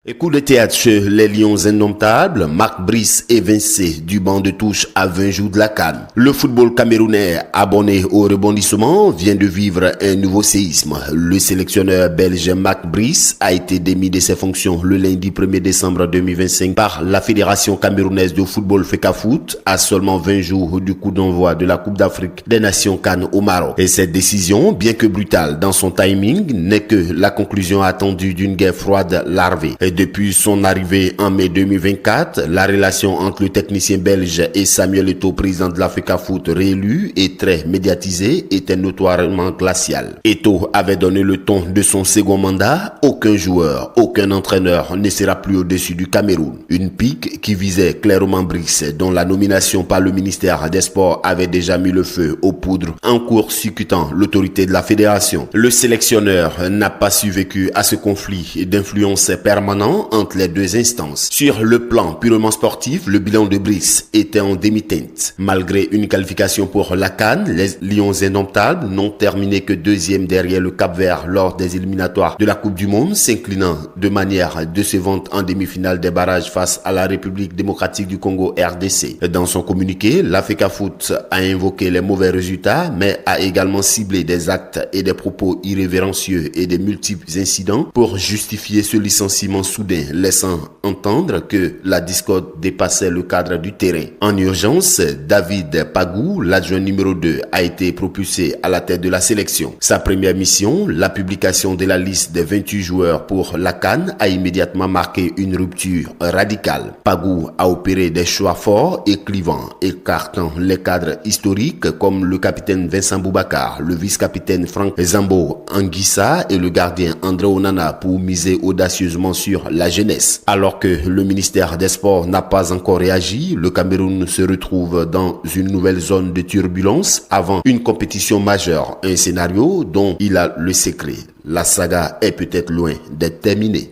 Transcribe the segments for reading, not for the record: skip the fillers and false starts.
Et coup de théâtre chez les Lions indomptables, Marc Brice évincé du banc de touche à 20 jours de la CAN. Le football camerounais abonné au rebondissement vient de vivre un nouveau séisme. Le sélectionneur belge Marc Brice a été démis de ses fonctions le lundi 1er décembre 2025 par la Fédération camerounaise de football FECAFOOT à seulement 20 jours du coup d'envoi de la Coupe d'Afrique des Nations CAN au Maroc. Et cette décision, bien que brutale dans son timing, n'est que la conclusion attendue d'une guerre froide larvée. Et depuis son arrivée en mai 2024, la relation entre le technicien belge et Samuel Eto'o, président de la FECAFOOT réélu et très médiatisé, était notoirement glaciale. Eto'o avait donné le ton de son second mandat. Aucun joueur, aucun entraîneur ne sera plus au-dessus du Cameroun. Une pique qui visait clairement Brice, dont la nomination par le ministère des Sports avait déjà mis le feu aux poudres en court-circuitant l'autorité de la fédération. Le sélectionneur n'a pas survécu à ce conflit d'influence permanent entre les deux instances. Sur le plan purement sportif, le bilan de Brice était en demi-teinte. Malgré une qualification pour la CAN, les Lions indomptables n'ont terminé que deuxième derrière le Cap-Vert lors des éliminatoires de la Coupe du Monde, s'inclinant de manière décevante en demi-finale des barrages face à la République démocratique du Congo RDC. Dans son communiqué, la FECAFOOT a invoqué les mauvais résultats, mais a également ciblé des actes et des propos irrévérencieux et des multiples incidents pour justifier ce licenciement soudain, laissant entendre que la discorde dépassait le cadre du terrain. En urgence, David Pagou, l'adjoint numéro 2, a été propulsé à la tête de la sélection. Sa première mission, la publication de la liste des 28 joueurs pour la CAN, a immédiatement marqué une rupture radicale. Pagou a opéré des choix forts et clivants, écartant les cadres historiques comme le capitaine Vincent Boubacar, le vice-capitaine Franck Zambo Anguissa et le gardien André Onana pour miser audacieusement sur la jeunesse. Alors que le ministère des Sports n'a pas encore réagi, le Cameroun se retrouve dans une nouvelle zone de turbulence avant une compétition majeure, un scénario dont il a le secret. La saga est peut-être loin d'être terminée.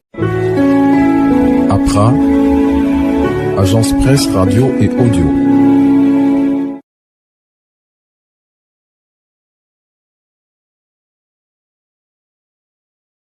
APRA, Agence Presse Radio et Audio.